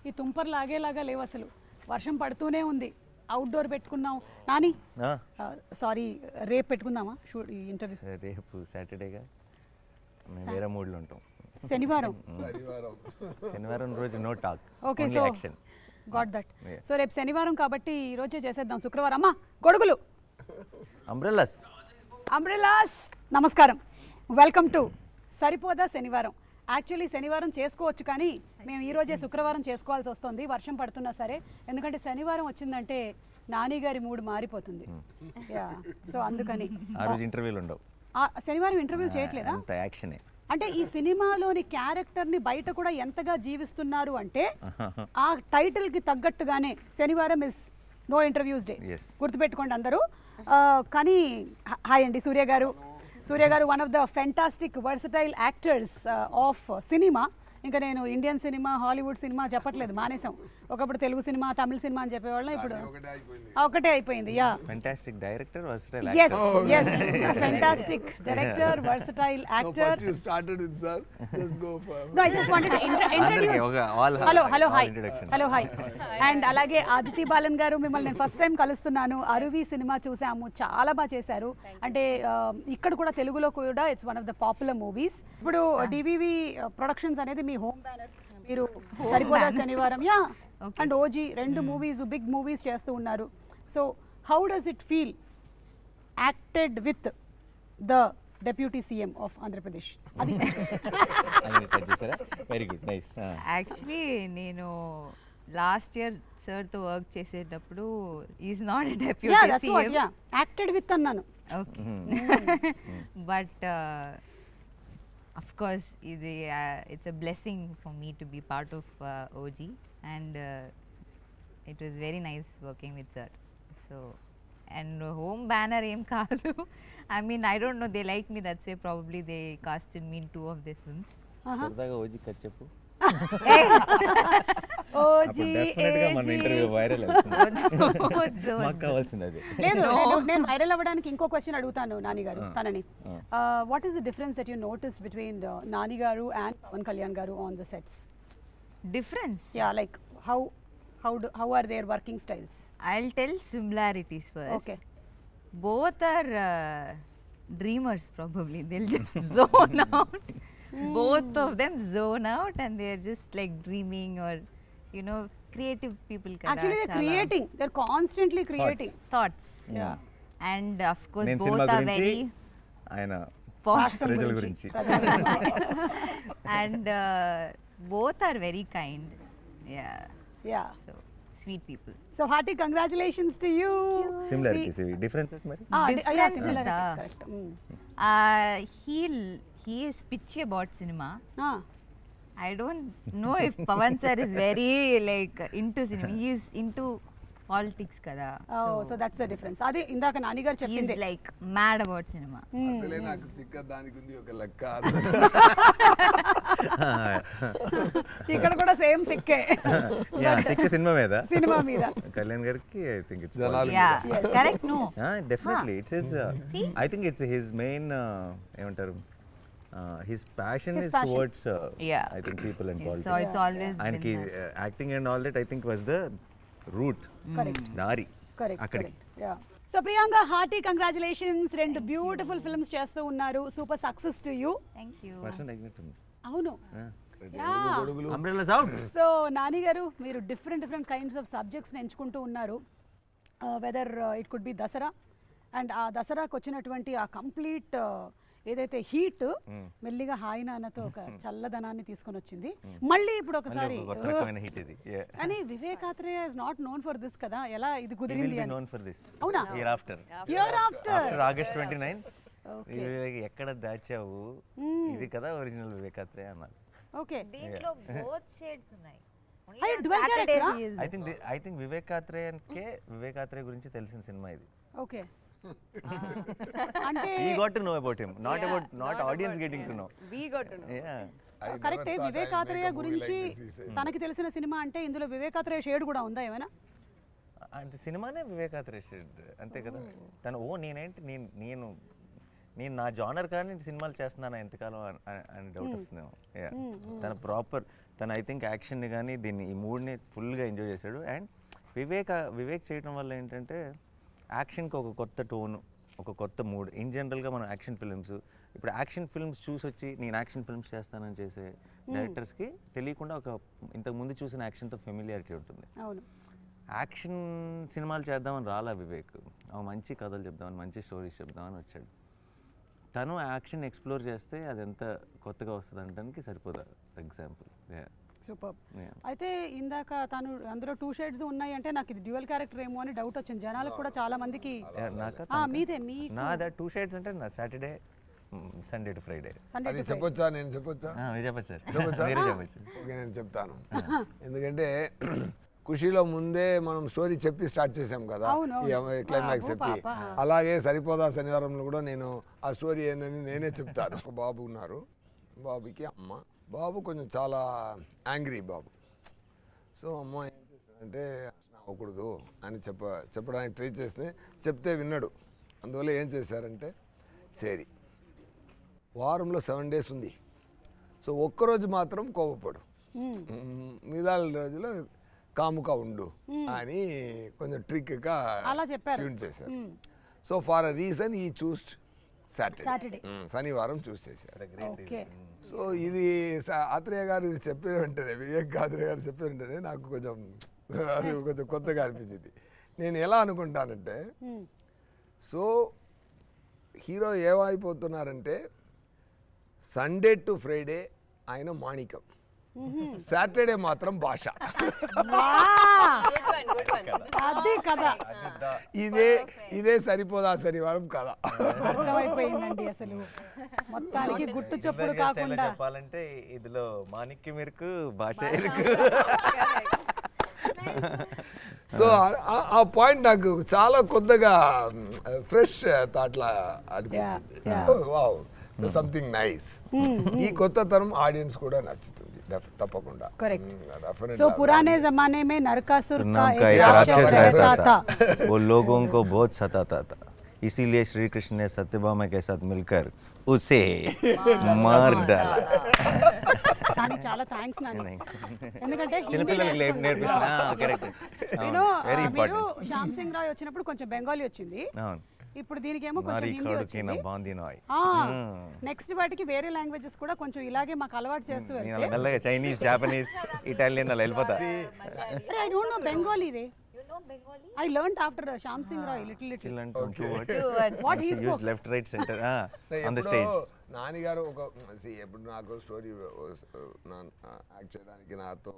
ఈ తుంపర్ లాగేలాగా లేవు అసలు. వర్షం పడుతూనే ఉంది. అవుట్డోర్ పెట్టుకున్నాం. నాని సారీ, రేపు పెట్టుకుందామా ఈ ఇంటర్వ్యూ? రేపు సాటర్డేగా, మేము వేరే మూడ్లో ఉంటాం. శనివారం రోజు no talk. Okay, so got that. So రేపు శనివారం కాబట్టి ఈ రోజే చేసేద్దాం. శుక్రవారం అమ్మా గొడుగులు, అంబ్రెల్లాస్. నమస్కారం, వెల్కమ్ టు సరిపోదా శనివారం. యాక్చువల్లీ శనివారం చేసుకోవచ్చు, కానీ మేము ఈరోజే శుక్రవారం చేసుకోవాల్సి వస్తుంది వర్షం పడుతున్నా సరే. ఎందుకంటే శనివారం వచ్చిందంటే నాని గారి మూడ్ మారిపోతుంది. సో అందుకని ఇంటర్వ్యూలు ఉండవు. శనివారం ఇంటర్వ్యూ చేయట్లేదా? అంటే ఈ సినిమాలోని క్యారెక్టర్ని బయట కూడా ఎంతగా జీవిస్తున్నారు అంటే ఆ టైటిల్కి తగ్గట్టుగానే శనివారం ఇస్ నో ఇంటర్వ్యూస్ డే. గుర్తుపెట్టుకోండి అందరూ. కానీ హాయ్ అండి సూర్య గారు. One of the fantastic versatile actors of cinema. ఇంకా నేను ఇండియన్ సినిమా, హాలీవుడ్ సినిమా చెప్పట్లేదు, మానేసాం. ఒకప్పుడు తెలుగు సినిమా, తమిళ సినిమా అని చెప్పేవాళ్ళం, ఇప్పుడు ఒకటే అయిపోయింది. Yeah, fantastic director, versatile actor. yes fantastic director, versatile actor. You started with sir, just go for no, I just wanted to introduce. hello hi and అలాగే Aditi balun గారు, మిమ్మల్ని నేను ఫస్ట్ టైం కలుస్తున్నాను. అరువి సినిమా చూసాము, చాలా బాగా చేశారు. అంటే ఇక్కడ కూడా తెలుగులో కూడా it's one of the popular movies. ఇప్పుడు డివివి ప్రొడక్షన్స్ అనేది మీ హోమ్ బ్యానర్. మీరు సరిపోదా శనివారం అండ్ ఓజీ రెండు మూవీస్, బిగ్ మూవీస్ చేస్తూ ఉన్నారు. So how does it feel acted with the deputy CM of Andhra Pradesh? అది వెరీ గుడ్, నైస్. యాక్చువల్లీ నేను లాస్ట్ ఇయర్ సార్ తో వర్క్ చేసేటప్పుడు is not a deputy CM, acted with అన్నాను. Okay, but of course it's a blessing for me to be part of OG, and it was very nice working with sir. So and home banner em kaadu, I mean I don't know, they like me, that's why probably they casted me in 2 of their films. సరదాగా OG cut చెప్పు. OG డెఫినెట్గా మన interview viral అవుతుంది, మాకు కావాల్సింది అది. లేదు, నేను వైరల్ అవ్వడానికి ఇంకో క్వశ్చన్ అడుగుతాను నాని గారు తనని. What is the difference that you notice between Nani గారు అండ్ పవన్ కళ్యాణ్ గారు on the sets? Difference? Yeah, like how are their working styles? I'll tell similarities first. Okay. Both are dreamers probably. They'll just zone out. Both of them zone out and they're just like dreaming, or you know, creative people. Actually they're creating, they're constantly creating thoughts. Yeah. And of course both are very ayana ప్రజల గురించి and both are very kind. Yeah, so sweet people. So hearty congratulations to you. Similarities, differences mari? Yeah, similarities, correct. He is pitchy about cinema. I don't know if Pavan sir is very like into cinema. He is into politics kada. So that's the difference. Adi indaka Nani garu cheppindi. He is like mad about cinema. asale naaku tikka daniki undi oka lakka. ikkada kuda same tikke. Yeah, tikke cinema meeda Kalyan gariki I think it's yes, correct. No, definitely it is I think it's his main emantaru his passion is towards I think people and politics. So it's always and acting and all that I think was the route. Correct. Dari. Correct. Yeah. So Priyanka, hearty congratulations. Rendu beautiful films chestu unnaru. Super success to you. Thank you. Version తగ్గినట్టుంది. అవును. Yeah. Umbrellas out. So Nani garu, మీరు different kinds of subjects ఎంచుకుంటూ ఉన్నారు. Whether it could be Dasara, and ఆ దసరాకు వచ్చినటువంటి ఆ complete ఏదైతే heat మెల్లిగా హాయి నాన్నతో ఒక చల్లదనాన్ని తీసుకొని వచ్చింది. మళ్ళీ ఇప్పుడు ఒకసారి కానీ Vivek Athreya is not known for this కదా, ఎలా ఇది కుదిరింది? అవునా? ఇయర్ ఆఫ్టర్ ఆగస్ట్ 29 ఎక్కడ దాచావు, ఇది కదా ఒరిజినల్ వివేకాత్రే అన్నారు. ఓకే, దీంట్లో బోత్ షేడ్స్ ఉన్నాయి. ఐ థింక్ వివేకాత్రే గురించి తెలిసిన సినిమా ఇది. ఓకే, అంటే we got to know about him, not audience getting to know. We got to know. Yeah. Correct. Vivekatreya గురించి తనకి తెలిసిన సినిమా అంటే ఇందులో వివేకాత్రేయ షేడ్ కూడా ఉందా ఏమైనా? అంటే సినిమానే వివేకాత్రేయ షేడ్ అంతే కదా. తను నేను నా జానర్ కానీ సినిమాలు చేస్తున్నాను ఎంతకాలం అని డౌట్ వస్తుందేమో. తన ప్రాపర్ తను ఐ థింక్ యాక్షన్ని కానీ దీన్ని ఈ మూడ్ని ఫుల్గా ఎంజాయ్ చేశాడు. అండ్ వివేక్ చేయడం వల్ల ఏంటంటే యాక్షన్కి ఒక కొత్త టోను, ఒక కొత్త మూడ్. ఇన్ జనరల్గా మనం యాక్షన్ ఫిల్మ్స్, ఇప్పుడు యాక్షన్ ఫిల్మ్స్ చూసి వచ్చి నేను యాక్షన్ ఫిల్మ్స్ చేస్తానని చేసే డైరెక్టర్స్కి తెలియకుండా ఒక ఇంతకు ముందు చూసిన యాక్షన్తో ఫెమిలియారిటీ ఉంటుంది. యాక్షన్ సినిమాలు చేద్దామని రాలా వివేక్, మంచి కథలు చెప్దామని, మంచి స్టోరీస్ చెప్దామని వచ్చాడు. తను యాక్షన్ ఎక్స్ప్లోర్ చేస్తే అది ఎంత కొత్తగా వస్తుంది అనడానికి సరిపోదా ఎగ్జాంపుల్. సూపర్. అయితే ఇందాక తను అందులో 2 షేడ్స్ ఉన్నాయి అంటే నాకు ఇది డ్యూయల్ క్యారెక్టర్ ఏమో అని డౌట్ వచ్చింది జనాలకు కూడా, చాలా మందికి. మీదే నాదా 2 షేడ్స్ అంటే నా సాటర్డే సండే టు ఫ్రైడే. అది చెప్పొచ్చా? నేను చెప్పొచ్చా? చెప్పచ్చు సార్, చెప్పొచ్చా? చెప్పచ్చు. ఓకే, నేను చెప్తాను. ఎందుకంటే ఖుషీలో ముందే మనం స్టోరీ చెప్పి స్టార్ట్ చేసాం కదా, ఈ క్లైమాక్స్ చెప్పి. అలాగే సరిపోదా శనివారంలో కూడా నేను ఆ స్టోరీ ఏందని నేనే చెప్తాను. ఒక బాబు ఉన్నారు, బాబుకి అమ్మ. బాబు కొంచెం చాలా యాంగ్రీ బాబు. సో అమ్మ ఏం చేస్తానంటే అవ్వకూడదు అని చెప్పడానికి ట్రై చేస్తే చెప్తే విన్నాడు. అందువల్ల ఏం చేశారంటే, సరే వారంలో 7 days ఉంది, సో ఒక్కరోజు మాత్రం కోపపడు, మిగతా రోజులో కాముగా ఉండు అని కొంచెం ట్రిక్గా ట్యూన్ చేశారు. సో ఫార్ అ రీజన్ ఈ చూస్డ్ సాటర్డే, శనివారం చూస్ చేశారు. సో ఇది ఆత్రేయ గారు ఇది చెప్పిన వెంటనే, వివేక్ ఆత్రేయ గారు చెప్పిన వెంటనే నాకు కొంచెం కొత్తగా అనిపించింది. నేను ఎలా అనుకుంటానంటే, సో హీరో ఏమైపోతున్నారంటే సండే టు ఫ్రైడే ఆయన మాణికం, సాటర్డే మాత్రం భాష. ఇదే సరిపోదా శనివారం కదా. అసలు మొత్తానికి గుట్టు చప్పుడు కాకుండా చెప్పాలంటే ఇందులో మాణిక్యం ఇరుకు, భాష ఇరుకు. సో ఆ పాయింట్ నాకు చాలా కొత్తగా ఫ్రెష్ థాట్లా అనిపించింది. Wow, something nice. ఈ కొత్త తరం ఆడియన్స్ కూడా నచ్చుతుంది తప్పకుండా. సో పురానే జమానే में नरकासुर का एक राक्षस रहता था, वो लोगों को बहुत सताता था, इसीलिए श्री कृष्ण ने सत्यभामा के साथ मिलकर उसे मार डाला. కానీ చాలా థాంక్స్ నాని, ఎందుకంటే చిన్నపిల్లలకి నేర్పిస్తున్నా correct. Very important. Shyam Singh Roy వచ్చినప్పుడు కొంచెం బెంగాలీ వచ్చింది, ఇప్పుడు దీనికేమో కొంచెం హిందీ వచ్చింది. నెక్స్ట్ వాటికి వేరే లాంగ్వేజెస్ కూడా కొంచెం ఇలాగే మాకు అలవాటు చేస్తూ వెళ్తే మెల్లగా చైనీస్, జాపనీస్, ఇటాలియన్ అలా వెళ్ళిపోతా. I don't know Bengali ray. I learned after Shyam Singh Roy little. What he spoke. Left, right, center on the stage. Nani గారు ఒక ఎప్పుడు నాకు స్టోరీ యాక్ట్ చేయడానికి నాతో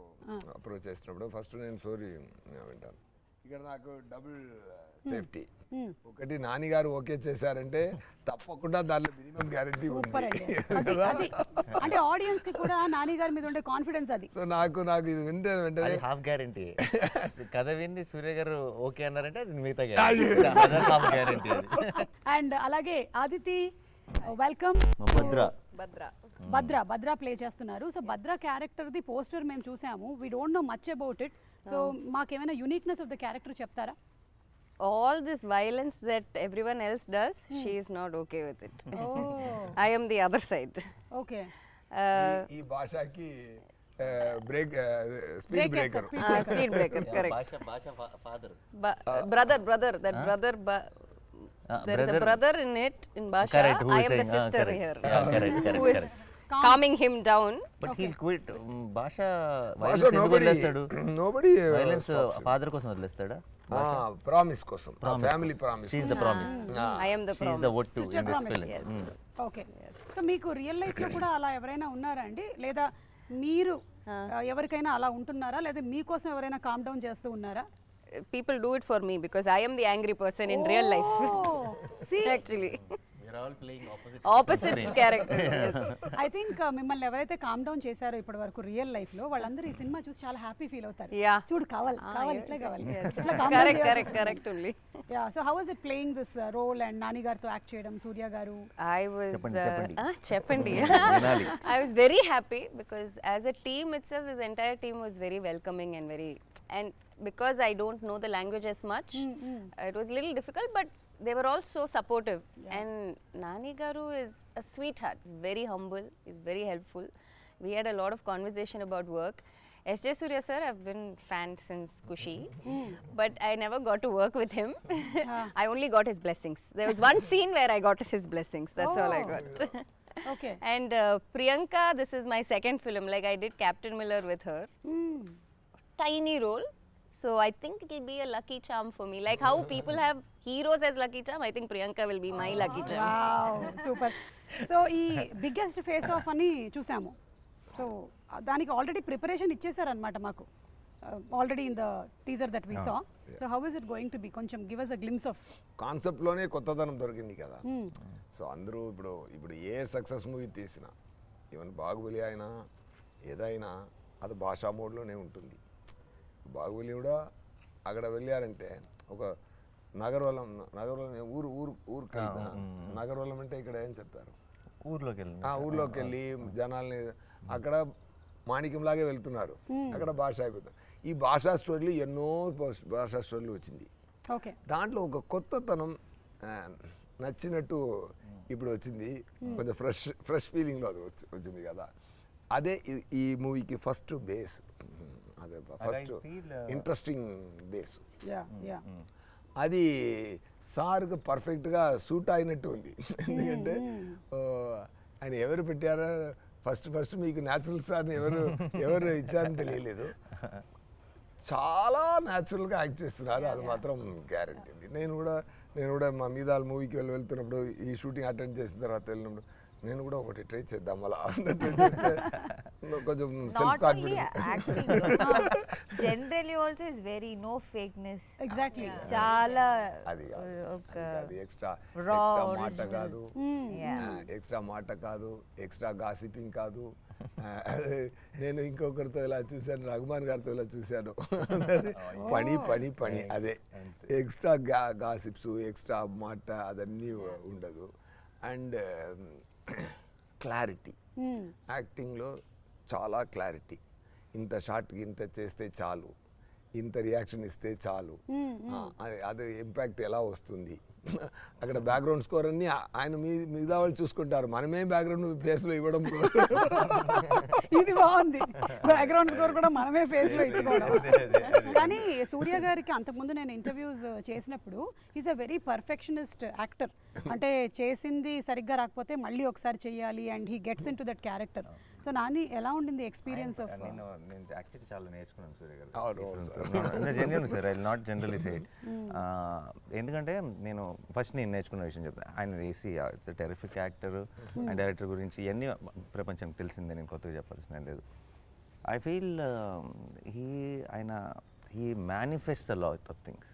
అప్రోచ్ చేసినప్పుడు ఫస్ట్ నేను స్టోరీ వింటాను. ఇక్కడ నాకు డబుల్ సేఫ్టీ. ఒకటి నాని గారు ఓకే చేశారంటే తప్పకుండా దానిలో మినిమం గ్యారెంటీ ఉంది. అంటే ఆడియన్స్ కి కూడా నాని గారి మీద ఉండే కాన్ఫిడెన్స్ అది. సో నాకు ఇది వెంటనే హాఫ్ గ్యారెంటీ. కథ విని సూర్య గారు ఓకే అన్నారంటే అది మిగతా గ్యారెంటీ. అండ్ అలాగే ఆదితి, వెల్కమ్. భద్ర ప్లే చేస్తున్నారు. So Bhadra character the poster మేము చూసాము. We don't know much about it. So మాకేమైనా యూనిక్నెస్ ఆఫ్ ద క్యారెక్టర్ చెప్తారా? All this violence that everyone else does, she is not okay with it. I am the other side. Okay. ఈ భాషకి break speed breaker. Speed breaker, correct. భాష father. Brother, that brother. There is a brother in it, in Basha. Correct, I am the sister here. Correct. Who is calming him down. But he'll quit. Basha violence ఎందుకు వదిలేస్తాడు? Nobody violence father కోసం వదిలేస్తాడా? Promise కోసం, family promise. She is the promise. I am the She is the what to in this film. Okay. So మీకు real life లో కూడా అలా ఎవరైనా ఉన్నారా అండి, లేదా మీరు ఎవరికైనా అలా ఉంటున్నారా, లేదా మీకోసం ఎవరైనా కామ్ డౌన్ చేస్తూ ఉన్నారా? People do it for me because I am the angry person in real life. See, actually We are all playing opposite character. Yes. I think మిమ్మల్ని ఎవరైతే కామ్ డౌన్ చేశారో ఇప్పటి వరకు రియల్ లైఫ్ లో వాళ్ళందరూ ఈ సినిమా చూసి చాలా హ్యాపీ ఫీల్ అవుతారు. చూడు కావాలి ఇట్లా కావాలి. Correct only. Yeah, so how was it playing this role and Nani గారితో యాక్ట్ చేయడం, సూర్య గారు? I was చెప్పండి. I was very happy because as a team itself, this entire team was very welcoming and because I don't know the language as much, it was a little difficult, but they were all so supportive. And Nani garu is a sweetheart. He's very humble, he's very helpful. we had a lot of conversation about work. S.J. Surya sir, I've been fan since Kushi, but I never got to work with him. I only got his blessings. There was one scene where I got his blessings. That's all I got. Okay. And Priyanka, this is my second film. Like I did Captain Miller with her. Tiny role. So I think it will be a lucky charm for me. Like how people have heroes as lucky charm, I think Priyanka will be my lucky charm. Wow, super. So ఈ biggest face off అని చూసాము. So దానికి already preparation ఇచ్చేసారనమాట మాకు already in the teaser that we saw. So how is it going to be? కొంచెం give us a glimpse of కాన్సెప్ట్లోనే కొత్తదనం దొరికింది కదా. సో అందరూ ఇప్పుడు ఏ సక్సెస్ మూవీ తీసినా ఈవెన్ బాహుబలి అయినా ఏదైనా అది భాషా మోడ్లోనే ఉంటుంది. బాహుబలి కూడా అక్కడ వెళ్ళారంటే ఒక నగరవలం ఊరికి నగరవలం అంటే ఇక్కడ ఏం చెప్తారు, ఊర్లోకి వెళ్ళి జనాల్ని అక్కడ మాణిక్యంలాగే వెళ్తున్నారు, అక్కడ భాష అయిపోతుంది. ఈ భాషా స్టోరీలు ఎన్నో భాషా స్టోరీలు వచ్చింది. దాంట్లో ఒక కొత్తతనం నచ్చినట్టు ఇప్పుడు వచ్చింది. కొంచెం ఫ్రెష్ ఫీలింగ్లో అది వచ్చింది కదా. అదే ఈ మూవీకి ఫస్ట్ బేస్, అదే ఫస్ట్ ఇంట్రెస్టింగ్ బేస్. అది సార్కి పర్ఫెక్ట్గా సూట్ అయినట్టు ఉంది. ఎందుకంటే ఆయన ఎవరు పెట్టారో ఫస్ట్ మీకు న్యాచురల్ స్టార్ని ఎవరు ఇచ్చారని తెలియలేదు. చాలా న్యాచురల్గా యాక్ట్ చేస్తున్నారు, అది మాత్రం గ్యారంటీ. నేను కూడా మా మీద మూవీకి వెళ్తున్నప్పుడు ఈ షూటింగ్ అటెండ్ చేసిన తర్వాత వెళ్ళినప్పుడు నేను కూడా ఒకటి ట్రై చేద్దాం అలా అన్నట్టు చేస్తే కొంచెం self confidence. Generally also is very no fakeness. Exactly. చాలా అది ఎక్స్ట్రా మాట కాదు, ఎక్స్ట్రా గాసిపింగ్ కాదు. నేను ఇంకొకరితో ఇలా చూశాను, రఘుమాన్ గారితో ఇలా చూశాను. పని అదే ఎక్స్ట్రా గాసిప్స్, ఎక్స్ట్రా మాట అదన్నీ ఉండదు. అండ్ క్లారిటీ, యాక్టింగ్లో చాలా క్లారిటీ. ఇంత షార్ట్కి ఇంత చేస్తే చాలు, ఇంత రియాక్షన్ ఇస్తే చాలు, అది ఇంపాక్ట్ ఎలా వస్తుంది. అక్కడ బ్యాక్గ్రౌండ్ స్కోర్ అన్ని ఆయన మిగతా వాళ్ళు చూసుకుంటారు, మనమే బ్యాక్గ్రౌండ్ ఫేస్లో ఇవ్వడం. ఇది బాగుంది, బ్యాక్గ్రౌండ్ స్కోర్ కూడా మనమే ఫేస్లో ఇచ్చుకోవడం. కానీ సూర్య గారికి అంతకుముందు నేను ఇంటర్వ్యూస్ చేసినప్పుడు is a very perfectionist actor. అంటే చేసింది సరిగ్గా రాకపోతే మళ్ళీ ఒకసారి చెయ్యాలి and he gets in to that character. So Nani ఎలా ఉండింది ఎక్స్పీరియన్స్ ఆఫ్? నేను యాక్చువల్లీ చాలా నేర్చుకున్నాను సూర్య గారు. Genuine sir, I will not generally say it. ఎందుకంటే నేను ఫస్ట్ నేర్చుకున్న విషయం చెప్తాను. ఆయన AC it's terrific actor and director గురించి ఇవన్నీ ప్రపంచానికి తెలిసిందే, నేను కొత్తగా చెప్పాల్సిందే లేదు. I feel he manifests a lot of things.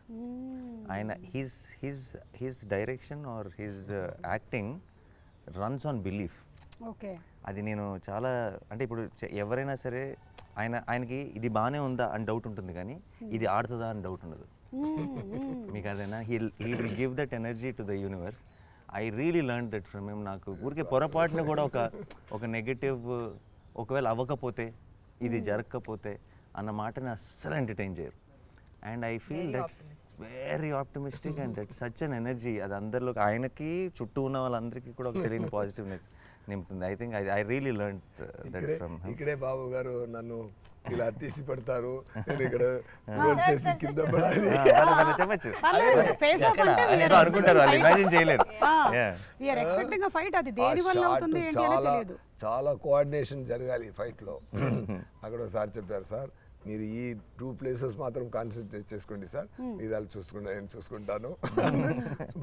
His direction or his acting runs on belief. Okay. అది నేను చాలా అంటే ఇప్పుడు ఎవరైనా సరే ఆయనకి ఇది బాగానే ఉందా అని డౌట్ ఉంటుంది, కానీ ఇది ఆడుతుందా అని డౌట్ ఉండదు. మీకు అదేనా? he will give that energy to the universe. I really learned that from him. నాకు ఊరికే పొరపాటున కూడా ఒక నెగటివ్ ఒకవేళ అవ్వకపోతే, ఇది జరగకపోతే అన్న మాటని అస్సలు ఎంటర్టైన్ చేయరు. And I feel that's very optimistic and that's such an energy. అది అందరిలో, ఆయనకి చుట్టూ ఉన్న వాళ్ళందరికీ కూడా ఒక తెలియని పాజిటివ్నెస్ నింపుతుంది. I think I really learn that from him. ఇక్కడే బాబు గారు నన్ను ఇలా తీసి పెడతారు, నేను ఇక్కడ గోల్ చేసి కింద పడాలి చెప్పచ్చు అనుకుంటారు, వాళ్ళు ఇమాజిన్ చేయలేరు. చాలా కోఆర్డినేషన్ జరగాలి ఫైట్లో. అక్కడ ఒకసారి చెప్పారు, సార్ మీరు ఈ 2 places మాత్రం కాన్సన్ట్రేట్ చేసుకోండి సార్, ఇదాలు నేను చూసుకుంటాను.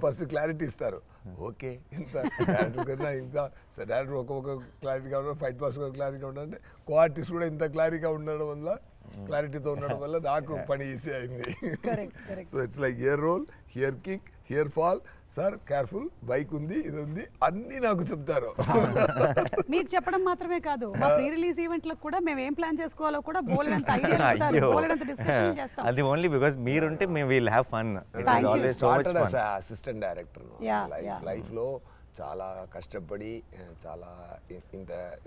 ఫస్ట్ క్లారిటీ ఇస్తారు. ఓకే, ఇంత డైరెక్టర్ కన్నా ఇంకా డైరెక్టర్ ఒక్కొక్క క్లారిటీగా ఉండడం, ఫైట్ పాస్ కూడా క్లారిటీగా ఉండాలంటే కో-ఆర్టిస్ట్ కూడా ఇంత క్లారిటీగా ఉండడం వల్ల, క్లారిటీతో ఉండడం వల్ల నాకు పని ఈజీ అయింది. So it's like here roll, here kick, here fall, sir careful, bike ఉంది, ఇది ఉంది, అన్నీ నాకు చెప్తారు. మీకు చెప్పడం మాత్రమే కాదు, మా ప్రీ రిలీజ్ ఈవెంట్లకు కూడా మేము ఏం ప్లాన్ చేసుకోవాలో కూడా బోలెడంత ఐడియా ఇస్తారు, బోలెడంత డిస్కషన్ చేస్తాం. అది ఓన్లీ బికాజ్ మీరుంటే మేము will have fun. It is always so much fun. Assistant director లైఫ్లో చాలా కష్టపడి చాలా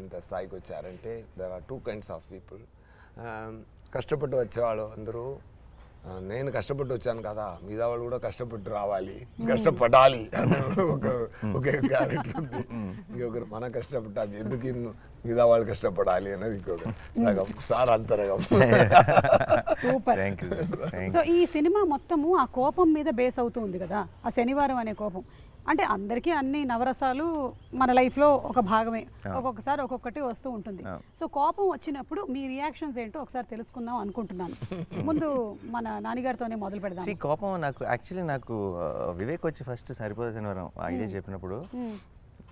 ఇంత స్థాయికి వచ్చారంటే there are 2 kinds of people. కష్టపడి వచ్చేవాళ్ళు అందరూ, నేను కష్టపడి వచ్చాను కదా, మిగతా వాళ్ళు కూడా కష్టపడి రావాలి, కష్టపడాలి అనే ఒక క్యారెక్టర్ ఉంది. ఇంకొకరు మనం కష్టపడ్డాం, ఎందుకు మిగతా వాళ్ళు కష్టపడాలి అనేది ఇంకొక రకం, సార్ అంతరకం. సూపర్. సో ఈ సినిమా మొత్తము ఆ కోపం మీద బేస్ అవుతుంది కదా, ఆ శనివారం అనే కోపం. అంటే అందరికీ అన్ని నవరసాలు మన లైఫ్లో ఒక భాగమే, ఒక్కొక్కసారి ఒక్కొక్కటి వస్తూ ఉంటుంది. సో కోపం వచ్చినప్పుడు మీ రియాక్షన్స్ ఏంటో ఒకసారి తెలుసుకుందాం అనుకుంటున్నాను. ముందు మన నాన్నగారితోనే మొదలు పెడదాం. కోపం నాకు యాక్చువల్లీ నాకు వివేక్ వచ్చి ఫస్ట్ సరిపోదా శనివారం ఐడియా చెప్పినప్పుడు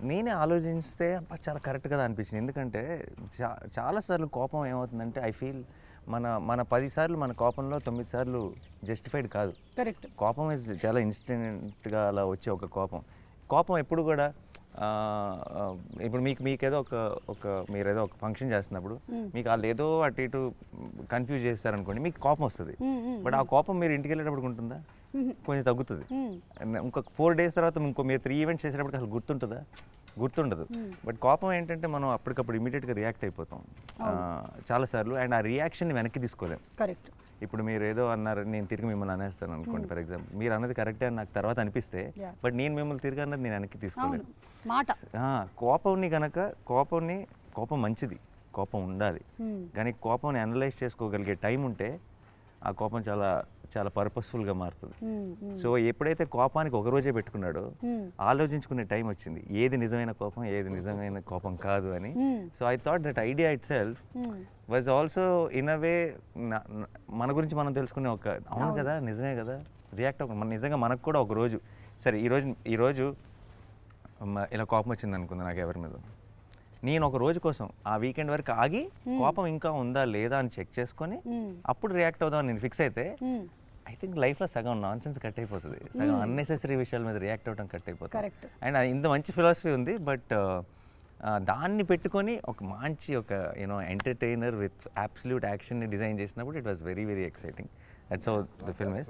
నేనే ఆలోచిస్తే చాలా కరెక్ట్ కదా అనిపించింది. ఎందుకంటే చాలాసార్లు కోపం ఏమవుతుందంటే ఐ ఫీల్ మన 10 సార్లు మన కోపంలో 9 సార్లు జస్టిఫైడ్ కాదు. కరెక్ట్. కోపం ఇస్ చాలా ఇన్స్టెంట్గా అలా వచ్చే ఒక కోపం ఎప్పుడు కూడా ఇప్పుడు మీకేదో మీరేదో ఒక ఫంక్షన్ చేస్తున్నప్పుడు మీకు వాళ్ళు ఏదో అటు ఇటు కన్ఫ్యూజ్ చేస్తారనుకోండి, మీకు కోపం వస్తుంది. బట్ ఆ కోపం మీరు ఇంటికి వెళ్ళేటప్పుడు ఉంటుందా? కొంచెం తగ్గుతుంది. ఇంకొక 4 days తర్వాత మీరు 3 ఈవెంట్స్ చేసేటప్పుడు అసలు గుర్తుండదు. బట్ కోపం ఏంటంటే మనం అప్పటికప్పుడు ఇమీడియట్గా రియాక్ట్ అయిపోతాం చాలాసార్లు, అండ్ ఆ రియాక్షన్ని వెనక్కి తీసుకోలేం. కరెక్ట్. ఇప్పుడు మీరు ఏదో అన్నారు, నేను తిరిగి మిమ్మల్ని అనేస్తాను అనుకోండి ఫర్ ఎగ్జాంపుల్, మీరు అన్నది కరెక్టే అని నాకు తర్వాత అనిపిస్తే, బట్ నేను మిమ్మల్ని తిరిగి అన్నది నేను వెనక్కి తీసుకోలేను. కోపం మంచిది, కోపం ఉండాలి, కానీ కోపంని అనలైజ్ చేసుకోగలిగే టైం ఉంటే ఆ కోపం చాలా చాలా పర్పస్ఫుల్గా మారుతుంది. సో ఎప్పుడైతే కోపానికి ఒక రోజే పెట్టుకున్నాడో ఆలోచించుకునే టైం వచ్చింది, ఏది నిజమైన కోపం ఏది నిజమైన కోపం కాదు అని. So I thought that idea itself was also in a way మన గురించి మనం తెలుసుకునే ఒక అవును కదా నిజమే కదా రియాక్ట్ అవ్వ నిజంగా మనకు కూడా ఒక రోజు సరే ఈరోజు ఇలా కోపం వచ్చింది అనుకుంది నాకు ఎవరి మీద, నేను ఒక రోజు కోసం ఆ వీకెండ్ వరకు ఆగి కోపం ఇంకా ఉందా లేదా అని చెక్ చేసుకొని అప్పుడు రియాక్ట్ అవుదాం నేను ఫిక్స్ అయితే ఐ థింక్ లైఫ్లో సగం నాన్ సెన్స్ కట్ అయిపోతుంది, సగం అన్నెసెసరీ విషయాల మీద రియాక్ట్ అవ్వడం కట్ అయిపోతుంది. అండ్ ఇంత మంచి ఫిలాసఫీ ఉంది, బట్ దాన్ని పెట్టుకొని ఒక మంచి ఒక ఎంటర్టైనర్ విత్ అబ్సల్యూట్ యాక్షన్ని డిజైన్ చేసినప్పుడు it was very very exciting. That's how the film is.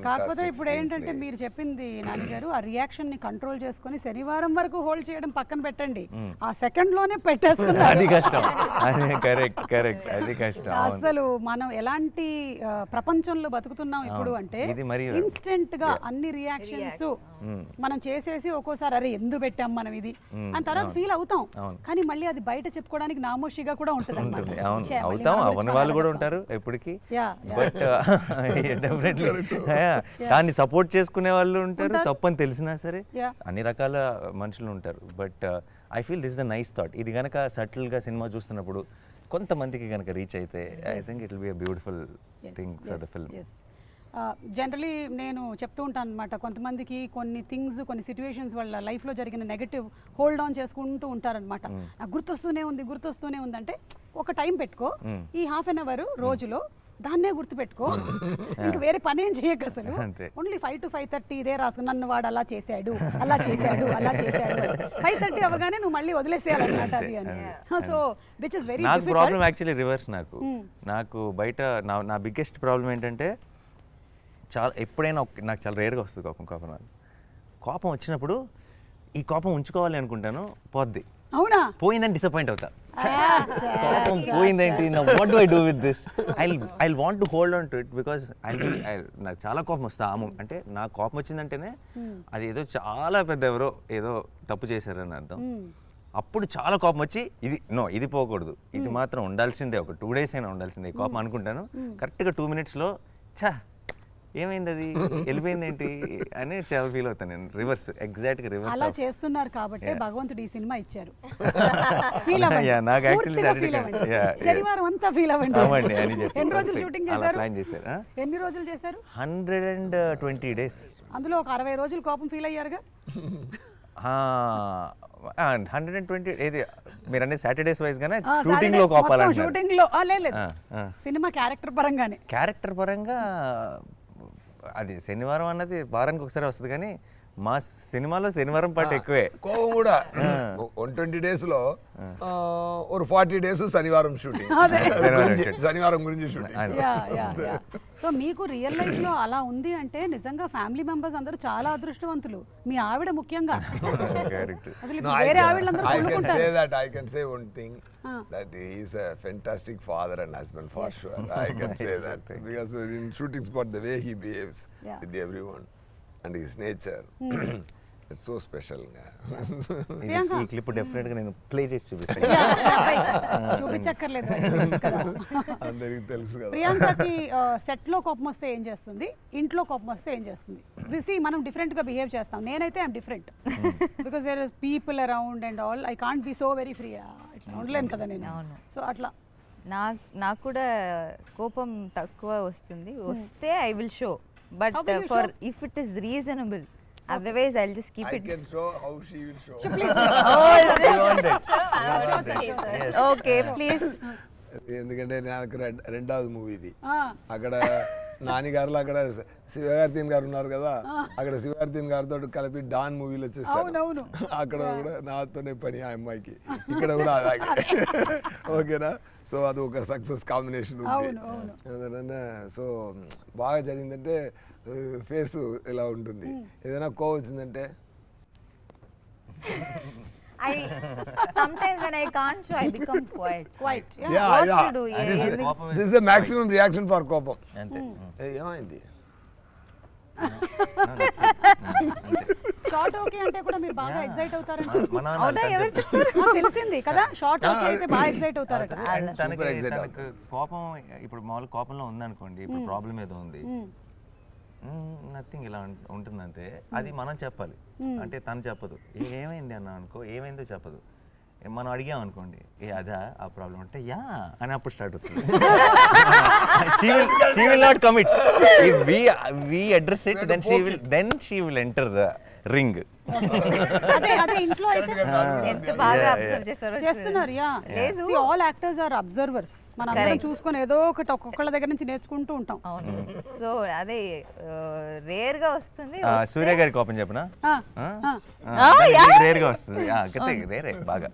కాకపోతే ఇప్పుడు ఏంటంటే మీరు చెప్పింది నాన్నగారు, ఆ రియాక్షన్ ని కంట్రోల్ చేసుకొని శనివారం వరకు హోల్డ్ చేయడం పక్కన పెట్టండి, ఆ సెకండ్ లోనే పెట్టేస్తున్నారు. అది కష్టం. కరెక్ట్ అది కష్టం. అసలు మనం ఎలాంటి ప్రపంచంలో బతుకుతున్నాం ఇప్పుడు అంటే ఇన్స్టెంట్ గా అన్ని రియాక్షన్స్ మనం చేసేసి ఒక్కోసారి అరే ఎందుకు పెట్టాం మనం ఇది అని తర్వాత ఫీల్ అవుతాం, కానీ మళ్ళీ అది బయట చెప్పుకోవడానికి నామోషిగా కూడా ఉంటుంది. వాళ్ళు కూడా ఉంటారు ఎప్పటికీ, బట్ డెఫినెట్లీ దాన్ని సపోర్ట్ చేసుకునే వాళ్ళు ఉంటారు, తప్పని తెలిసినా సరే అన్ని రకాల మనుషులు ఉంటారు. But I feel this is a nice thought. ఇది కనుక సటిల్గా సినిమా చూస్తున్నప్పుడు కొంతమందికి కనుక రీచ్ అయితే I think it will be a beautiful thing for the film. Generally నేను చెప్తూ ఉంటాను అనమాట, కొంతమందికి కొన్ని థింగ్స్ కొన్ని సిచ్యువేషన్స్ వాళ్ళ లైఫ్లో జరిగిన నెగటివ్ హోల్డ్ ఆన్ చేసుకుంటూ ఉంటారనమాట. నాకు గుర్తొస్తూనే ఉంది అంటే ఒక టైం పెట్టుకో, ఈ హాఫ్ అన్ అవర్ రోజులో దాన్నే గుర్తుపెట్టుకో, ఇంక వేరే పని ఏం చేయక అసలు ఓన్లీ 5 to 5:30 ఇదే రాసు, నన్ను వాడు అలా చేశాడు 5:30 అవగానే నువ్వు మళ్ళీ వదిలేసేయాలన్నమాట అది అని. So which is very difficult. Problem actually reverse. నాకు బయట నా బిగ్గెస్ట్ ప్రాబ్లం ఏంటంటే ఎప్పుడైనా నాకు చాలా రేర్గా వస్తుంది కోపం వచ్చినప్పుడు ఈ కోపం ఉంచుకోవాలి అనుకుంటాను, పోద్ది. అవునా? పోయిందని డిసప్పాయింట్ అవుతా, కోపం పోయిందేంటి, what do I do with this, I want to hold on to it because నాకు చాలా కోపం వస్తా. అంటే నాకు కోపం వచ్చిందంటేనే అది ఏదో చాలా పెద్ద ఎవరో ఏదో తప్పు చేశారని అర్థం. అప్పుడు చాలా కోపం వచ్చి ఇది పోకూడదు, ఇది మాత్రం ఉండాల్సిందే, ఒక 2 days అయినా ఉండాల్సిందే కోపం అనుకుంటాను. కరెక్ట్గా 2 minutes ఏమైంది అది వెళ్ళిపోయింది ఏంటి అని చాలా ఫీల్ అవుతాను నేను. రివర్స్, ఎగ్జాక్ట్గా రివర్స్. అలా చేస్తున్నారు కాబట్టి భగవంతుడు ఈ సినిమా ఇచ్చారు. శనివారం అంతా ఫీల్ అవ్వండి. ఎన్ని రోజులు షూటింగ్ చేశారు? 120 days. అందులో ఒక 60 రోజులు కోపం ఫీల్ అయ్యారుగా. 120 ఏది మీరు అన్ని సాటర్డేస్ వైజ్ గానే షూటింగ్ లో కోపాలంటారు? షూటింగ్ లో లేదు, సినిమా క్యారెక్టర్ పరంగా అది శనివారం అన్నది వారానికి ఒకసారి వస్తుంది, కానీ మా సినిమాలో శనివారం పాట ఎక్కువే. కోపం కూడా 120 days లో 40 days శనివారం షూటింగ్, శనివారం గురించి షూటింగ్. సో మీకు రియల్ లైఫ్ లో అలా ఉంది అంటే నిజంగా ఫ్యామిలీ మెంబర్స్ అందరూ చాలా అదృష్టవంతులు, మీ ఆవిడ ముఖ్యంగా. అసలు వేరే ఆవిడలందరూ కొనుక్కుంటారు. I can say one thing, that he is a fantastic father and husband for sure. I can say that because in shooting spot the way he behaves with everyone and his nature, it's so special. ఈ clip definite గా నేను play చేసి చూపిస్తాను. చూపించక్కర్లేదు, అందరికి తెలుసు కదా. ప్రియాంకకి set లో కోపం వస్తే ఏం చేస్తుంది, ఇంట్లో కోపం వస్తే ఏం చేస్తుంది? రిసి మనం డిఫరెంట్ గా బిహేవ్ చేస్తాం. నేనైతే I'm different because there is people around and all. I can't be so very free, ఇట్లా ఉండలేను కదా నేను. సో అట్లా నాకు కూడా కోపం తక్కువ వస్తుంది. వస్తే I will show, but for if it is reasonable, otherwise I'll just keep I it. can show how she will show. Okay, please. ఎందుకంటే నాకు రెండవది మూవీ ఇది. అక్కడ నానిగారులో అక్కడ శివకార్తీన్ గారు ఉన్నారు కదా, అక్కడ శివకార్తీన్ గారితో కలిపి డాన్ మూవీలో వచ్చేసాను. అక్కడ కూడా నాతోనే పని ఆ అమ్మాయికి, ఇక్కడ కూడా అలాగే. ఓకేనా? సో అది ఒక సక్సెస్ కాంబినేషన్ ఉంది. సో బాగా జరిగిందంటే ఫేస్ ఇలా ఉంటుంది. ఏదైనా కోవ్ వచ్చిందంటే Sometimes when I can't show, I become quiet. Yeah. What to do? This is the maximum reaction for కోపం. అంతే. ఏమైంది? షార్ట్ ఓకే అంటే కూడా మీరు బాగా ఎక్సైట్ అవుతారంట. మన నాన్న తెలిసింది కదా, షార్ట్ ఓకే అయితే బాగా ఎక్సైట్ అవుతారట. తనకు కోపం ఇప్పుడు మామూలు కోపంలో ఉందనుకోండి, ఇప్పుడు ప్రాబ్లం ఏదో ఉంది, నథింగ్ ఇలా ఉంటుందంటే అది మనం చెప్పాలి. అంటే తను చెప్పదు, ఏమైంది అన్న అనుకో, ఏమైందో చెప్పదు. మనం అడిగాం అనుకోండి, అదా ఆ ప్రాబ్లం అంటే యా అని అప్పుడు స్టార్ట్ అవుతుంది. she will not commit. If we address it, then she will enter the ring. అదే ఇంట్లో అయితే ఎంత బాగా అబ్జర్వ్ చేస్తారో చేస్తున్నారు. యా లేదు, ఆల్ యాక్టర్స్ ఆర్ అబ్జర్వర్స్. మనం అందరం చూసుకొని ఏదో ఒకటి ఒక్కొక్కళ్ళ దగ్గర నుంచి నేర్చుకుంటూ ఉంటాం. సో అదే రేర్ గా వస్తుంది. సూర్య గారి కోపం చెప్పనా? రేర్ గా వస్తుంది. రేరే బాగా.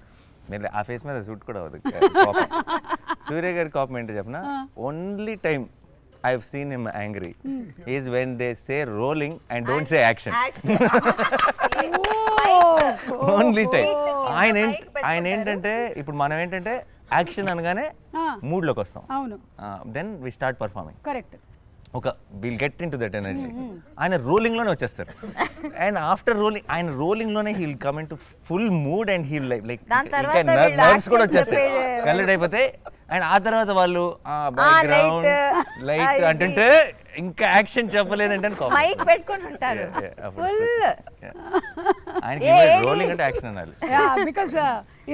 మీరు ఆ ఫేస్ మీద సూట్ కూడా అవ్వదు కోపం. సూర్య గారి కోపం ఏంటో చెప్పనా? Only time I've seen him angry is when they say rolling and don't say action. Only time. ఆయన ఏంటంటే ఇప్పుడు మనం ఏంటంటే యాక్షన్ అనగానే మూడ్ లోకి వస్తాం. అవును. Then we start performing. Correct. ఒక will get into that energy. ఆయన రోలింగ్ లోనే వచ్చేస్తారు. అండ్ ఆఫ్టర్ రోలింగ్, ఆయన రోలింగ్ లోనే he'll come into full mood and he'll like ఇంకా నర్వ్స్ కూడా వచ్చేస్తాయి, కలెక్ట్ అయిపోతాయి. అండ్ ఆ తర్వాత వాళ్ళు బ్యాక్గ్రౌండ్ లైట్ అంటుంటే ఇంకా యాక్షన్ చెప్పలేదంటే మైక్ పెట్టుకొని ఉంటారు ఫుల్. ఆయనకి రోలింగ్ అంటే యాక్షన్ అనాలి. Yeah because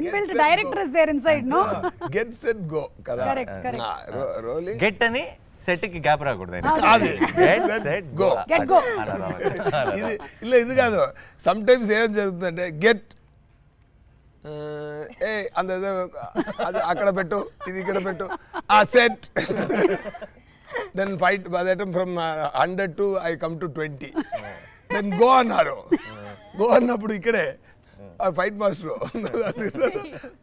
inbuilt director is there inside. No get set go కదా. కరెక్ట్. రోలింగ్ గెట్ అని సెట్ కి గ్యాప్ రాకూడదు. ఇది కాదు. సమ్ టైమ్స్ ఏం జరుగుతుందంటే గెట్ అంత అది అక్కడ పెట్టు, ఇది ఇక్కడ పెట్టు, ఆ set. Then fight from 100 to I come to 20. Then go అన్నారు. గో అన్నప్పుడు ఇక్కడే ఫైట్ మాస్టర్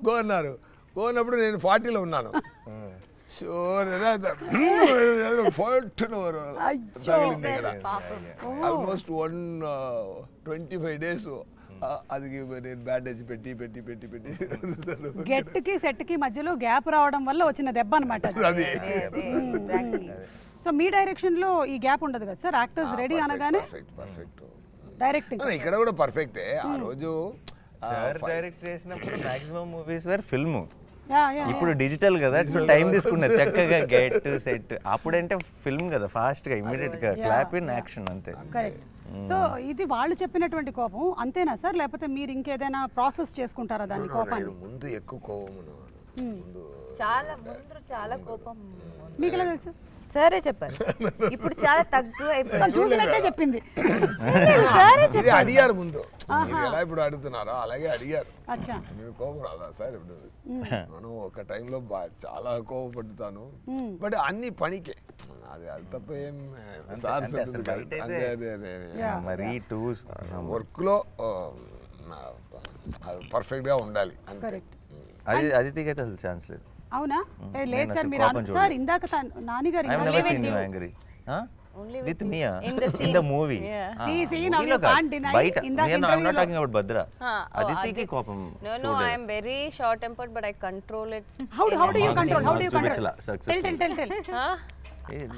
గో అన్నారు. గో అన్నప్పుడు నేను 40లో ఉన్నాను. ఆల్మోస్ట్ 125 days అది నేను బ్యాండేజ్ పెట్టి పెట్టి పెట్టి పెట్టి గెట్ కి సెట్ కి మధ్యలో గ్యాప్ రావడం వల్ల వచ్చిన దెబ్బ అన్నమాట అది. సో మీ డైరెక్షన్ లో ఈ గ్యాప్ ఉండదు కదా సార్? యాక్టర్స్ రెడీ అనగానే పర్ఫెక్ట్ డైరెక్టింగ్. ఇక్కడ కూడా పర్ఫెక్టే. ఆ రోజు సార్ డైరెక్ట్ చేసినప్పుడు మాక్సిమం మూవీస్ వేర్ ఫిల్మ్. ఇప్పుడు ఇప్పుడు డిజిటల్ కదా, సో టైం తీసుకున్నారు చక్కగా గెట్ సెట్. అప్పుడంటే ఫిల్మ్ కదా, ఫాస్ట్ గా ఇమీడియట్ గా క్లాప్ ఇన్ యాక్షన్ అంతే. కరెక్ట్. సో ఇది వాళ్ళు చెప్పినటువంటి కోపం అంతేనా సార్, లేకపోతే మీరు ఇంకేదైనా ప్రాసెస్ చేసుకుంటారా దాన్ని కోపాన్ని? ముందు ఎక్కువ కోపం, చాలా కోపం. మీకు ఎలా తెలుసు? సరే చెప్పారు. ఇప్పుడు చాలా తక్కువ అయిపోయింది. చూసినట్టే చెప్పింది. అడిగారు ముందు, మీరు ఎలా ఇప్పుడు అడుగుతున్నారో అలాగే అడిగారు. మీరు కోపం రాదా సార్? ఇప్పుడు మనం ఒక టైంలో చాలా కోపపడుతాను, బట్ అన్ని పనికే. అది అది తప్ప ఏం వర్క్ లో పర్ఫెక్ట్ గా ఉండాలి అంతే. అది అదితికి అయితే అసలు ఛాన్స్ లేదు. అవునా? లేదు సార్, మీరు సార్ ఇందాక నాని గారు with Mia in the movie. See now you can't deny. I'm not talking about Bhadra. Aditi ki kopam. No, I am very short tempered, but I control it. How do you control? Tell.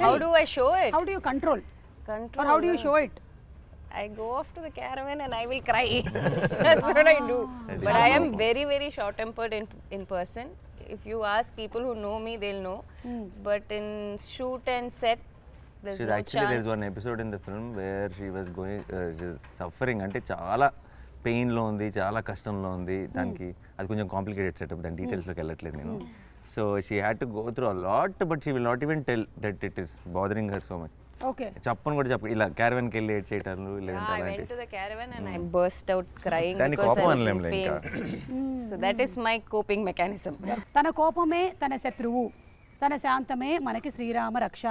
How do I show it? How do you control? Or how do you show it? I go off to the caravan and I will cry. That's what I do. But I am very, very short-tempered in person. If you ask people who know me, they'll know. But in shoot and set, there's no actually chance. there's one episode in the film where she was going suffering, అంటే చాలా పెయిన్లో ఉంది, చాలా కష్టంలో ఉంది. దానికి అది కొంచెం complicated setup, దాని డీటెయిల్స్లోకి వెళ్ళట్లేదు నేను. So she had to go through a lot, but she will not even tell that it is bothering her so much. Okay, చెప్పను కూడా చెప్పు, ఇలా క్యారవన్కి వెళ్ళి ఏడ్ చేయటాలు లేదంటే I అలాంటి. went to the caravan and I burst out crying దాని because కోపం I was in అనలేంలే ఇంకా. pain. So that is my coping mechanism. తన కోపమే తన శత్రువు, తన శాంతమే మనకి శ్రీరామ రక్ష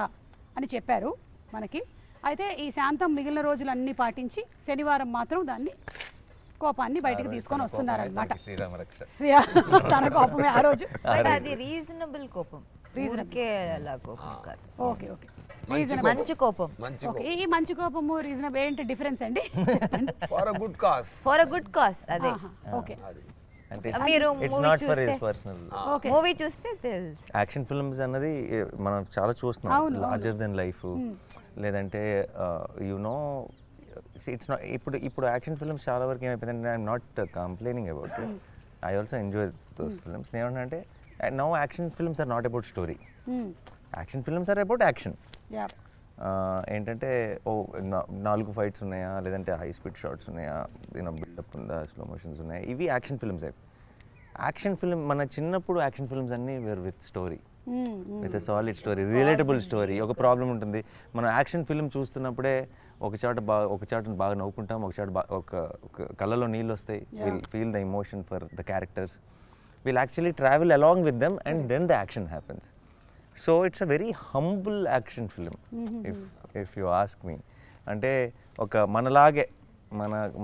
అని చెప్పారు మనకి. అయితే ఈ శాంతం మిగిలిన రోజులన్నీ పాటించి శనివారం మాత్రం దాన్ని కోపాన్ని బయటికి తీసుకొని వస్తున్నారనమాట. శ్రీరామ రక్ష. తన కోపమే ఆ రోజు. బట్ అది రీజనబుల్ కోపం, రీజనబుల్ అలా కోపం కాదు. ఓకే ఓకే, మంచి కోపం. ఓకే, ఈ మంచి కోపము రీజనబుల్ ఏంటి డిఫరెన్స్ అండి? For a good cause. For a good cause. అదే. ఓకే, మీరు it's not for his personal. Movie చూస్తే తెలుసు. యాక్షన్ ఫిల్మ్స్ అన్నది మనం చాలా చూస్తున్నాం, లార్జర్ దెన్ లైఫ్, లేదంటే యునో ఇట్స్ నాట్. ఇప్పుడు యాక్షన్ ఫిల్మ్స్ చాలా వరకు ఏమైపోయిందంటే, I'm not complaining about it, I also enjoy those films. ఏమంటే now action films are not about story, action films are about action. ఏంటంటే ఓ 4 ఫైట్స్ ఉన్నాయా, లేదంటే హై స్పీడ్ షాట్స్ ఉన్నాయా, బిల్డప్ ఉందా, స్లో మోషన్స్ ఉన్నాయా, ఇవి యాక్షన్ ఫిల్మ్స్. యాక్షన్ ఫిల్మ్ మన చిన్నప్పుడు యాక్షన్ ఫిల్మ్స్ అన్నీ were with story, with solid story, relatable story. ఒక ప్రాబ్లం ఉంటుంది, మనం యాక్షన్ ఫిల్మ్ చూస్తున్నప్పుడే ఒక చాట బాగా నవ్వుకుంటాం, ఒక చాట ఒక కళ్ళలో నీళ్ళు వస్తాయి, will feel the emotion for the characters, will actually travel along with them and then the action happens. So it's a very humble action film if you ask me. అంటే ఒక మనలాగే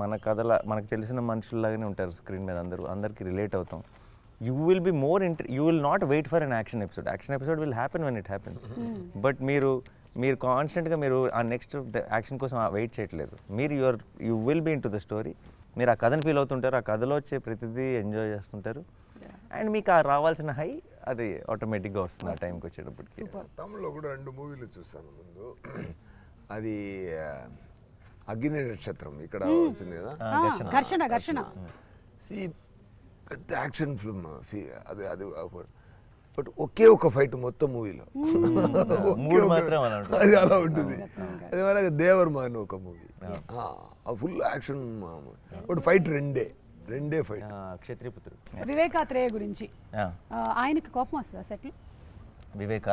మన కథల మనకు తెలిసిన మనుషుల్లాగానే ఉంటారు స్క్రీన్ మీద, అందరికి రిలేట్ అవుతాం. You will be more you will not wait for an action episode. Action episode will happen when it happens, but మీరు కాన్స్టెంట్గా మీరు ఆ నెక్స్ట్ యాక్షన్ కోసం వెయిట్ చేయట్లేదు. మీరు you will be into the story, మీరు ఆ కథను ఫీల్ అవుతుంటారు, ఆ కథలో వచ్చే ప్రతిదీ ఎంజాయ్ చేస్తుంటారు, అండ్ మీకు ఆ రావాల్సిన హై అది ఆటోమేటిక్గా వస్తుంది ఆ టైంకి వచ్చేటప్పటికి. తమిళ్లో కూడా 2 మూవీలు చూసాను ముందు. అది అగ్ని నక్షత్రం ఇక్కడ వచ్చింది కదా, ఘర్షణ. పెద్ద యాక్షన్ ఫిల్మ్ అది అది బట్ ఒకే ఒక ఫైట్ మొత్తం మూవీలో, అది అలా ఉంటుంది. అదే మరి దేవర్మాన్ ఒక movie, full action, but fight రెండే ఫైట్. క్షత్రియపుత్రుడు. వివేకాత్రేయ గురించి ఆయనకి కోపం వస్తుందా సెట్లు? వివేక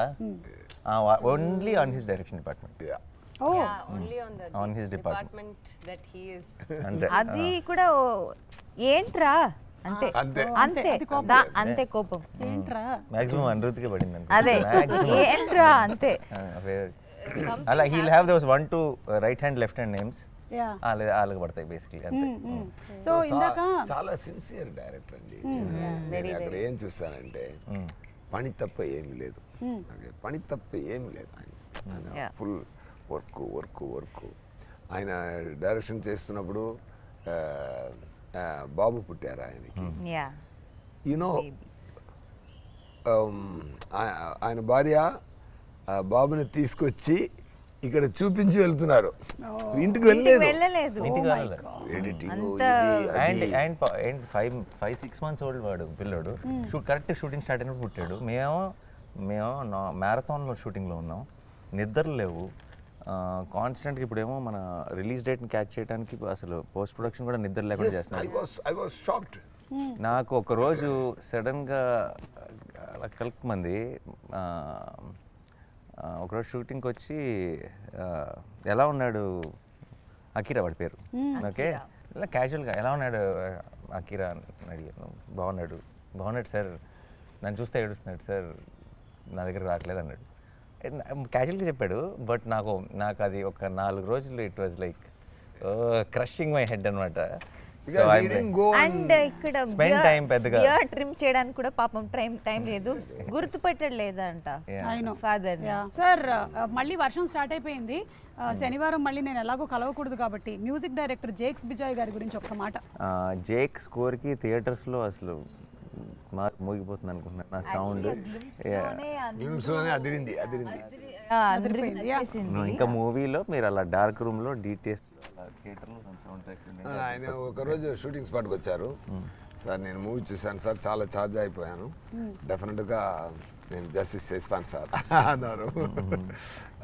only on his direction department. Only on his department that he is. అది కూడా ఏంట్రా అంటే అంతే కోపం ఏంట్రా మాక్సిమం అనిరుద్ధికే పడింది. అదే ఏంట్రా అంతే. అలా he'll have those 1 2 right hand left hand names, వాళ్ళకి పడతాయి బేసిక్లీ అంతే. సో ఇందాక చాలా సిన్సియర్ డైరెక్టర్ అండి. నేను అక్కడ ఏం చూస్తానంటే పని తప్ప ఏమి లేదు, పని తప్ప ఏమి లేదు. ఆయన ఫుల్ వర్క్. ఆయన డైరెక్షన్ చేస్తున్నప్పుడు బాబు పుట్టారు ఆయనకి. యూనో ఆయన భార్య బాబుని తీసుకొచ్చి ఇక్కడ చూపించి వెళ్తున్నారు, ఇంటికి వెళ్ళలేదు. ఎడిటింగ్ 5-6 months ఓల్డ్ వాడు పిల్లోడు, కరెక్ట్ షూటింగ్ స్టార్ట్ అయినప్పుడు పుట్టాడు. మేము మ్యారథాన్లో షూటింగ్లో ఉన్నాం, నిద్ర లేవు కాన్స్టెంట్గా. ఇప్పుడేమో మన రిలీజ్ డేట్ని క్యాచ్ చేయడానికి అసలు పోస్ట్ ప్రొడక్షన్ కూడా నిద్ర లేకుండా చేస్తున్నారు. నాకు ఒకరోజు సడన్గా కలుపుమంది ఒకరోజు షూటింగ్కి వచ్చి ఎలా ఉన్నాడు అకీరా, వాడి పేరు. ఓకే, ఇలా క్యాజువల్గా ఎలా ఉన్నాడు అకీరా అని అడిగాను. బాగున్నాడు సార్, నన్ను చూస్తే ఏడుస్తున్నాడు సార్, నా దగ్గర రావట్లేదు అన్నాడు. క్యాజువల్గా చెప్పాడు, బట్ నాకు అది ఒక 4 రోజులు it was like crushing my head అనమాట. అండ్ ఇక్కడ బియర్డ్ ట్రిమ్ చేయడానికి కూడా పాపం టైం లేదు, గుర్తుపెట్టడు లేదంట ఫాదర్. సార్ మళ్ళీ వర్షం స్టార్ట్ అయిపోయింది, శనివారం మళ్ళీ నేను ఎలాగో కలవకూడదు కాబట్టి మ్యూజిక్ డైరెక్టర్ జేక్స్ బిజాయ్ గారి గురించి ఒక్క మాట. జేక్ స్కోర్కి థియేటర్స్లో అసలు మోగిపోతుంది అనుకుంటున్నాను. నా సౌండ్ ఇంకా మూవీలో మీరు అలా డార్క్ రూమ్లో డీటెయిల్స్ థియేటర్లో సౌండ్ ట్రాక్ ఆయన ఒకరోజు షూటింగ్ స్పాట్కి వచ్చారు. సార్ నేను మూవీ చూశాను సార్, చాలా ఛార్జ్ అయిపోయాను, డెఫినెట్గా నేను జస్టిస్ చేస్తాను సార్ అన్నారు.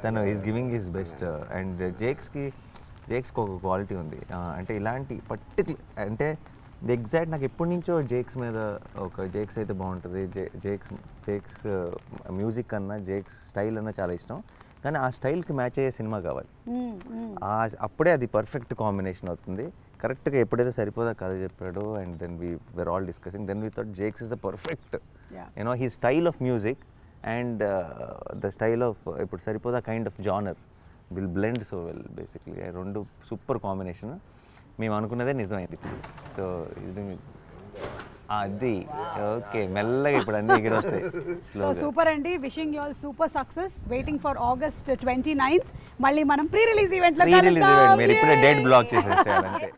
తను is giving his best. And జేక్స్కి ఒక క్వాలిటీ ఉంది, అంటే ఇలాంటి పర్టికులర్ అంటే ఎగ్జాక్ట్ నాకు ఎప్పటి నుంచో జేక్స్ మీద ఒక జేక్స్ అయితే బాగుంటుంది, జేక్స్ మ్యూజిక్ కన్నా జేక్స్ స్టైల్ అన్నా చాలా ఇష్టం, కానీ ఆ స్టైల్కి మ్యాచ్ అయ్యే సినిమా కావాలి, అప్పుడే అది పర్ఫెక్ట్ కాంబినేషన్ అవుతుంది. కరెక్ట్గా ఎప్పుడైతే సరిపోదా కథ చెప్పాడు and then we're all discussing, then we thought Jakes is the perfect you know he style of music and the style of ఇప్పుడు Saripodhaa kind of genre will blend so well. Basically రెండు సూపర్ కాంబినేషన్, మేము అనుకున్నదే నిజమైంది. సో ఇది అది okay, మెల్లగా ఇప్పుడు అన్ని ఎగిరి వస్తాయి. సో సూపర్ అండి, wishing you all super success, waiting for August 29th. మళ్ళీ మనం ప్రీ రిలీజ్ ఈవెంట్ లో మీరు ఇప్పుడే డేట్ బ్లాక్ చేసేసేయాలంటే